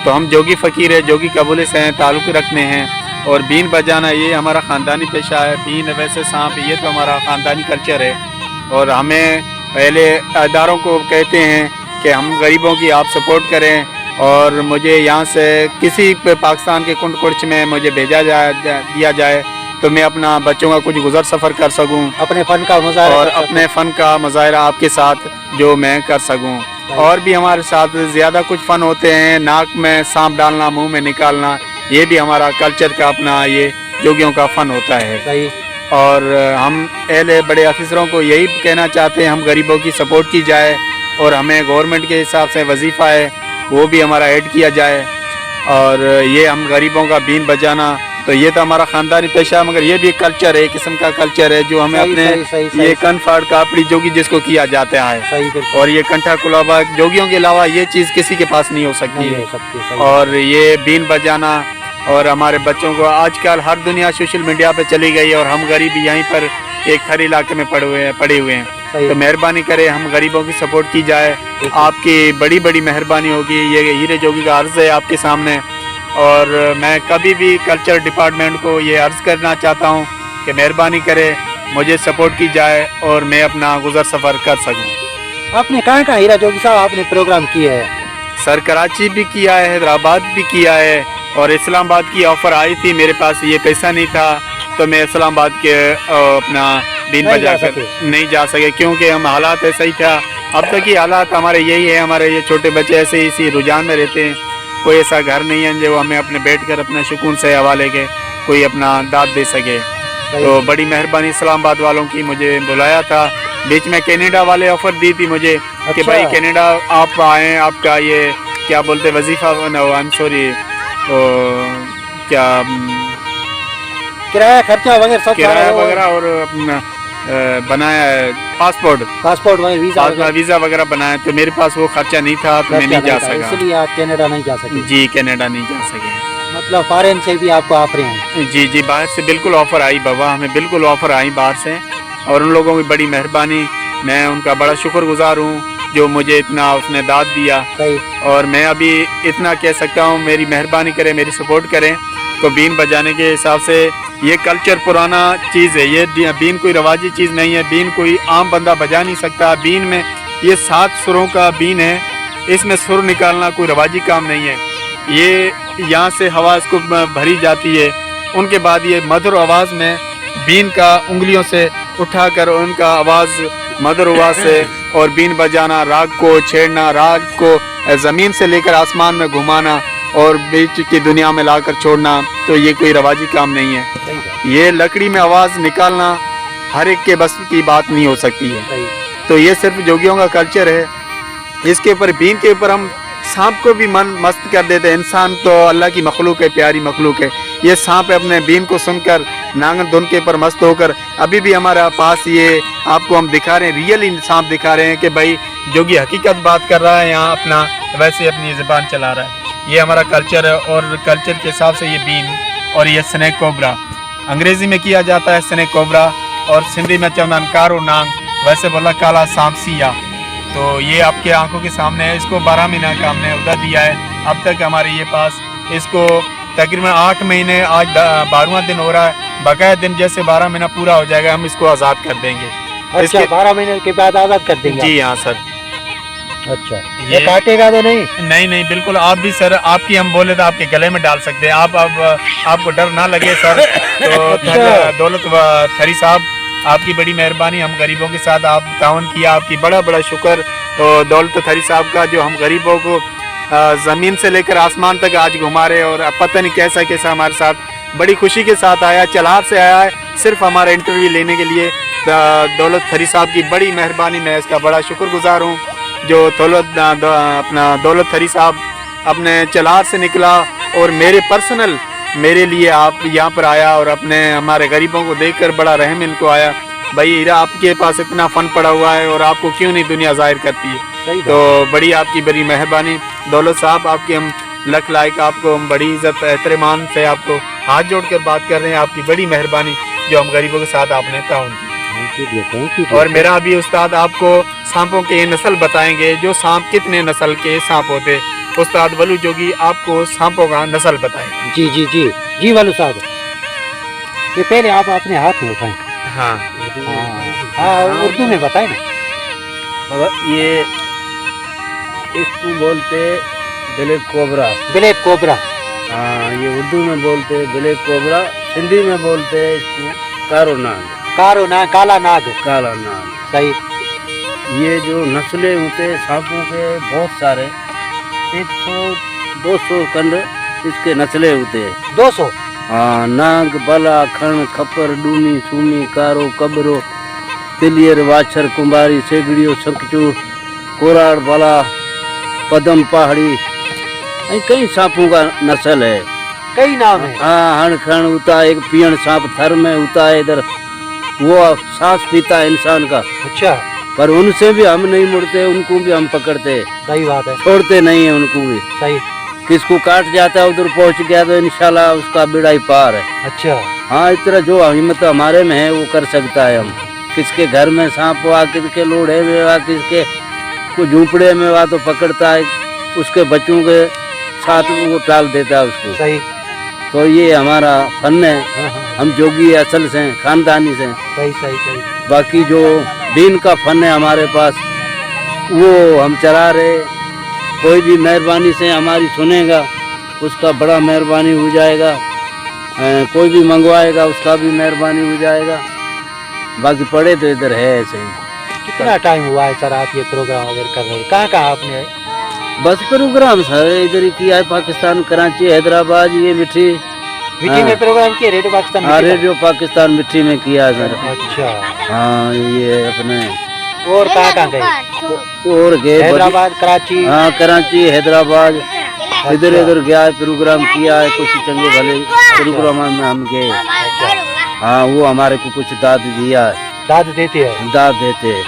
तो हम जोगी फ़कीर है, जोगी कबूले से हैं, ताल्लुक़ रखते हैं। और बीन बजाना ये हमारा ख़ानदानी पेशा है। बीन वैसे सांप ये तो हमारा ख़ानदानी कल्चर है। और हमें पहले इदारों को कहते हैं कि हम गरीबों की आप सपोर्ट करें, और मुझे यहाँ से किसी पाकिस्तान के कुंड कुर्च में मुझे दिया जाए तो मैं अपना बच्चों का कुछ गुज़र सफ़र कर सकूँ, अपने फ़न का मुज़ाहरा और अपने फ़न का मुज़ाहरा आपके साथ जो मैं कर सकूँ। और भी हमारे साथ ज़्यादा कुछ फ़न होते हैं, नाक में सांप डालना, मुंह में निकालना, ये भी हमारा कल्चर का अपना ये जोगियों का फ़न होता है। सही। और हम अहले बड़े अफसरों को यही कहना चाहते हैं, हम गरीबों की सपोर्ट की जाए, और हमें गवर्नमेंट के हिसाब से वजीफ़ा है वो भी हमारा ऐड किया जाए। और ये हम गरीबों का बीन बजाना, तो ये तो हमारा ख़ानदानी पेशा है, मगर ये भी एक कल्चर है, एक किस्म का कल्चर है जो हमें अपने ये कन फाड़ कापड़ी जोगी जिसको किया जाता है। और ये कंठा कुलाबा जोगियों के अलावा ये चीज़ किसी के पास नहीं हो सकती है। और ये बीन बजाना, और हमारे बच्चों को आजकल हर दुनिया सोशल मीडिया पे चली गई है, और हम गरीब यहीं पर एक हर इलाके में पड़े हुए हैं। तो मेहरबानी करें, हम गरीबों की सपोर्ट की जाए, आपकी बड़ी बड़ी मेहरबानी होगी। ये हीरे जोगी का अर्ज़ है आपके सामने, और मैं कभी भी कल्चर डिपार्टमेंट को ये अर्ज़ करना चाहता हूँ कि मेहरबानी करें, मुझे सपोर्ट की जाए और मैं अपना गुज़र सफ़र कर सकूँ। आपने कहाँ कहाँ हीरा जोगी साहब आपने प्रोग्राम किया है? सर कराची भी किया है, हैदराबाद भी किया है, और इस्लामाबाद की ऑफ़र आई थी, मेरे पास ये पैसा नहीं था तो मैं इस्लामाबाद के अपना बीन बजा कर नहीं जा सके, क्योंकि हम हालात ऐसा ही था। अब तक की हालात हमारे यही है, हमारे ये छोटे बच्चे ऐसे ही इसी रुझान में रहते हैं, कोई ऐसा घर नहीं है जो हमें अपने बैठ कर अपने सुकून से हवाले के कोई अपना दाद दे सके। तो बड़ी मेहरबानी इस्लामाबाद वालों की, मुझे बुलाया था, बीच में कनाडा वाले ऑफ़र दी थी मुझे कि भाई कनाडा आप आएँ, आपका ये क्या बोलते वजीफ़ा, आई एम सॉरी, क्या किराया खर्चा वगैरह सब किराया वगैरह, और अपना बनाया है पासपोर्ट वीज़ा वगैरह बनाया, तो मेरे पास वो खर्चा नहीं था तो मैं नहीं जा सका, इसलिए आप कनाडा नहीं जा सके। जी कनाडा नहीं जा सके। मतलब फॉरेन से भी आपको ऑफर हैं? जी जी, बाहर से बिल्कुल ऑफ़र आई बाबा, हमें बिल्कुल ऑफ़र आई बाहर से, और उन लोगों की बड़ी मेहरबानी, मैं उनका बड़ा शुक्रगुजार हूँ जो मुझे इतना उसने दाद दिया। और मैं अभी इतना कह सकता हूँ, मेरी मेहरबानी करें, मेरी सपोर्ट करें। तो बीन बजाने के हिसाब से ये कल्चर पुराना चीज़ है, ये बीन कोई रवाजी चीज़ नहीं है, बीन कोई आम बंदा बजा नहीं सकता। बीन में ये 7 सुरों का बीन है, इसमें सुर निकालना कोई रवाजी काम नहीं है। ये यहाँ से हवा इसको भरी जाती है, उनके बाद ये मधुर आवाज़ में बीन का उंगलियों से उठाकर उनका आवाज़ मधुर आवाज़ से और बीन बजाना, राग को छेड़ना, राग को ज़मीन से लेकर आसमान में घुमाना और बीच की दुनिया में लाकर छोड़ना, तो ये कोई रवाजी काम नहीं है। ये लकड़ी में आवाज़ निकालना हर एक के बस की बात नहीं हो सकती है। तो ये सिर्फ जोगियों का कल्चर है। इसके ऊपर बीन के ऊपर हम सांप को भी मन मस्त कर देते हैं। इंसान तो अल्लाह की मखलूक है, प्यारी मखलूक है। ये सांप अपने बीन को सुनकर नांगन धुन के ऊपर मस्त होकर, अभी भी हमारे पास ये आपको हम दिखा रहे हैं, रियल सांप दिखा रहे हैं कि भाई जोगी हकीकत बात कर रहा है, यहाँ अपना वैसे अपनी ज़बान चला रहा है। ये हमारा कल्चर है, और कल्चर के हिसाब से ये बीन और ये स्नेक कोबरा अंग्रेज़ी में किया जाता है, स्नेक कोबरा, और सिंधी में चंदन कारो नांग, वैसे बोला काला सांप सिया। तो ये आपके आंखों के सामने है। इसको 12 महीना का हमने उधर दिया है। अब तक हमारे ये पास इसको तकरीबन 8 महीने, आज 12वां दिन हो रहा है। बकाया दिन जैसे 12 महीना पूरा हो जाएगा हम इसको आज़ाद कर देंगे। अच्छा, 12 महीने के बाद आज़ाद कर देंगे? जी हाँ सर। अच्छा, ये काटेगा तो नहीं? नहीं बिल्कुल। आप भी सर, आपकी हम बोले तो आपके गले में डाल सकते हैं। आप अब आपको डर ना लगे सर। तो दौलत थरी साहब, आपकी बड़ी मेहरबानी, हम गरीबों के साथ आप तावन किया, आपकी बड़ा बड़ा शुक्र। तो दौलत थरी साहब का जो हम गरीबों को ज़मीन से लेकर आसमान तक आज घुमा रहे, और पता नहीं कैसा कैसा हमारे साथ बड़ी खुशी के साथ आया, चलार से आया है सिर्फ हमारा इंटरव्यू लेने के लिए। दौलत थरी साहब की बड़ी मेहरबानी, मैं इसका बड़ा शुक्रगुजार हूँ। जो अपना दौलत थरी साहब अपने चलार से निकला और मेरे लिए आप यहाँ पर आया, और अपने हमारे गरीबों को देखकर बड़ा रहम इनको आया। भाई हीरा, आपके पास इतना फ़न पड़ा हुआ है और आपको क्यों नहीं दुनिया ज़ाहिर करती है। तो बड़ी आपकी बड़ी मेहरबानी दौलत साहब, आपकी हम लख लायक, आपको हम बड़ी इज़्ज़त एहतराम से आपको हाथ जोड़ कर बात कर रहे हैं। आपकी बड़ी मेहरबानी जो हम गरीबों के साथ आपने ताउन की। और मेरा अभी उस्ताद आपको सांपों के नस्ल बताएंगे, जो सांप कितने नस्ल के सांप होते, उस्ताद वलू जोगी आपको सांपों का नस्ल बताएगा। जी जी जी जी वलू साहब, ये पहले आप अपने हाथ में उठाएं। हाँ हाँ उर्दू में बताएं ना। बाबा ये इसको बोलते ब्लैक कोबरा। Black cobra. हाँ, ये उर्दू में बोलते ब्लैक कोबरा, हिंदी में बोलते हैं इसको कारो नाग। कारो नाग, काला नाग। काला नाग। सही। ये जो नस्लें होते हैं सांपों के बहुत सारे, 100-200 खंड इसके नस्लें होते हैं। 200। हाँ, नाग, बला, खण, खप्पर, डूनी, सूमी, कारो, कबरो, तिलियर, वाछर, कुंभारी, सेगड़ियो, शंखचूर, कोराड़, बला, पदम पहाड़ी, कई सांपों का नस्ल है। कई नाम है। हाँ, हण खण होता है, एक पियण सांप थर में होता है, इधर वो सांस पीता है इंसान का। अच्छा। पर उनसे भी हम नहीं मुड़ते, उनको भी हम पकड़ते हैं। सही बात है। छोड़ते नहीं है उनको भी। सही। किसको काट जाता है उधर पहुंच गया तो इंशाल्लाह उसका बेड़ा ही पार है। अच्छा। हाँ, इस तरह जो हिम्मत हमारे में है वो कर सकता है। हम किसके घर में सांप हुआ, किसके लोढ़े में हुआ, किसके को झूपड़े में हुआ तो पकड़ता है, उसके बच्चों के साथ वो टाल देता है उसको। सही। तो ये हमारा फन है। हाँ, हाँ। हम जोगी असल से हैं, खानदानी से हैं। सही सही सही। बाकी जो दीन का फन है हमारे पास वो हम चला रहे। कोई भी मेहरबानी से हमारी सुनेगा उसका बड़ा मेहरबानी हो जाएगा, कोई भी मंगवाएगा उसका भी मेहरबानी हो जाएगा। बाकी पड़े तो इधर है ऐसे ही। कितना टाइम हुआ है सर आप ये प्रोग्राम वगैरह कर रहे हैं? कहाँ कहाँ आपने? बस प्रोग्राम सर इधर ही किया है, पाकिस्तान, कराची, हैदराबाद, ये मिठी में प्रोग्राम किया रेडियो पाकिस्तान। हाँ, रेडियो पाकिस्तान मिठी में किया है सर। अच्छा। हाँ, ये अपने और कहाँ गए? और गए हैदराबाद, कराची। हाँ, कराची, हैदराबाद, इधर इधर गया है, प्रोग्राम किया है, कुछ चंगे भले प्रोग्राम में हम गए। हाँ, वो हमारे को कुछ दाद दिया है। दाद देते हैं? दाद देते हैं।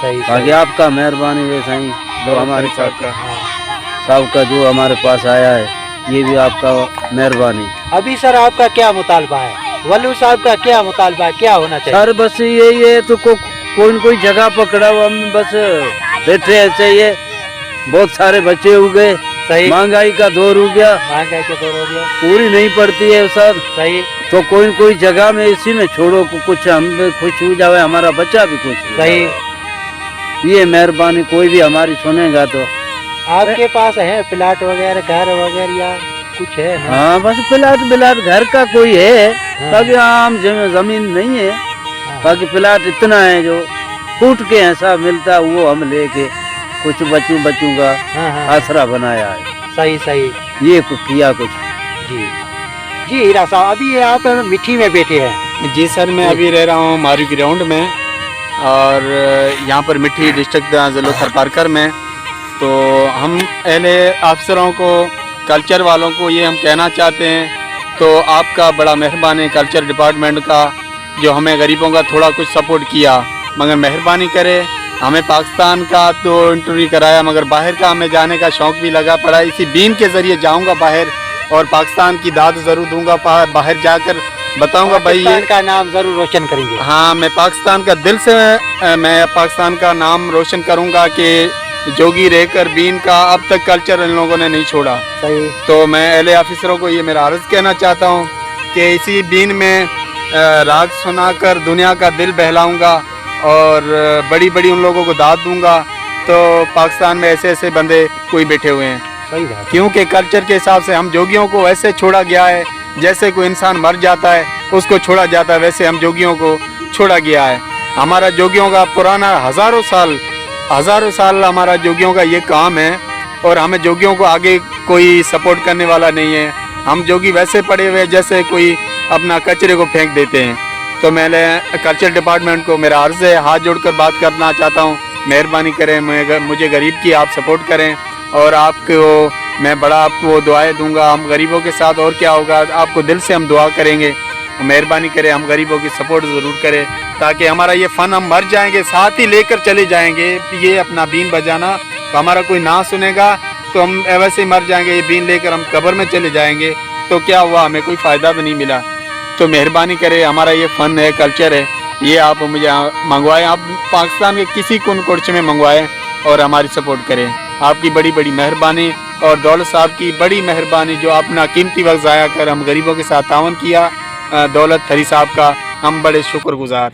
सही। बाकी आपका मेहरबानी वैसा ही जो हमारे साहब का जो हमारे पास आया है, ये भी आपका मेहरबानी। अभी सर आपका क्या मुतालबा है? वलू साहब का क्या मुतालबा है, क्या होना चाहिए? सर बस यही है तो कोई न कोई जगह पकड़ा हुआ, हम बस बैठे ऐसे ही है। बहुत सारे बच्चे हो गए, सही। महंगाई का दौर हो गया, महंगाई के दौर हो गया, पूरी नहीं पड़ती है सर। सही। तो कोई न कोई जगह में इसी में छोड़ो, कुछ हम भी खुश हो जाए, हमारा बच्चा भी खुश हो सही। जाए। ये मेहरबानी कोई भी हमारी सुनेगा तो। आपके पास है प्लाट वगैरह, घर वगैरह या कुछ है ना? हाँ, बस प्लाट घर का कोई है। हाँ। बाकी आम जमीन नहीं है। बाकी प्लाट इतना है जो फूट के ऐसा मिलता है, वो हम लेके कुछ बच्चों का हाँ, हाँ। आसरा बनाया है। सही सही। ये किया कुछ। जी जी हीरा साहब, अभी आप मिठी में बैठे हैं? जी सर, मैं अभी रह रहा हूँ मारू ग्राउंड में, और यहाँ पर मिठी डिस्ट्रिक्ट ज़िला थरपारकर में। तो हम अहले अफसरों को, कल्चर वालों को ये हम कहना चाहते हैं, तो आपका बड़ा मेहरबानी है कल्चर डिपार्टमेंट का, जो हमें गरीबों का थोड़ा कुछ सपोर्ट किया। मगर मेहरबानी करे, हमें पाकिस्तान का तो इंटरव्यू कराया, मगर बाहर का हमें जाने का शौक़ भी लगा पड़ा। इसी बीन के ज़रिए जाऊंगा बाहर और पाकिस्तान की दाद ज़रूर दूंगा, बाहर जाकर बताऊंगा भाई ये का नाम ज़रूर रोशन करेंगे। हाँ, मैं पाकिस्तान का दिल से मैं पाकिस्तान का नाम रोशन करूंगा कि जोगी रहकर बीन का अब तक कल्चर इन लोगों ने नहीं छोड़ा। सही। तो मैं अहले ऑफिसरों को ये मेरा अर्ज़ कहना चाहता हूँ कि इसी बीन में राग सुनाकर दुनिया का दिल बहलाऊंगा और बड़ी बड़ी उन लोगों को दाद दूंगा। तो पाकिस्तान में ऐसे ऐसे बंदे कोई बैठे हुए हैं, सही बात। क्योंकि कल्चर के हिसाब से हम जोगियों को ऐसे छोड़ा गया है, जैसे कोई इंसान मर जाता है उसको छोड़ा जाता है, वैसे हम जोगियों को छोड़ा गया है। हमारा जोगियों का पुराना हज़ारों साल हमारा जोगियों का ये काम है, और हमें जोगियों को आगे कोई सपोर्ट करने वाला नहीं है। हम जोगी वैसे पड़े हुए जैसे कोई अपना कचरे को फेंक देते हैं। तो मैंने कल्चर डिपार्टमेंट को मेरा अर्ज़ है, हाथ जोड़कर बात करना चाहता हूँ, मेहरबानी करें, मुझे गरीब की आप सपोर्ट करें, और आपको मैं बड़ा आपको दुआएं दूंगा। हम गरीबों के साथ, और क्या होगा, आपको दिल से हम दुआ करेंगे। मेहरबानी करें, हम गरीबों की सपोर्ट ज़रूर करें, ताकि हमारा ये फ़न हम मर जाएंगे साथ ही लेकर चले जाएंगे। ये अपना बीन बजाना तो हमारा कोई ना सुनेगा तो हम वैसे ही मर जाएंगे। ये बीन लेकर हम कब्र में चले जाएंगे तो क्या हुआ, हमें कोई फ़ायदा भी नहीं मिला। तो मेहरबानी करें, हमारा ये फ़न है, कल्चर है, ये आप मुझे मंगवाएं। आप पाकिस्तान के किसी कोने कोने में मंगवाएं और हमारी सपोर्ट करें। आपकी बड़ी बड़ी मेहरबानी। اور دولت صاحب کی بڑی مہربانی جو اپنا قیمتی وقت ضائع کر ہم غریبوں کے ساتھ تعاون کیا، دولت تھری صاحب کا ہم بڑے شکر گزار۔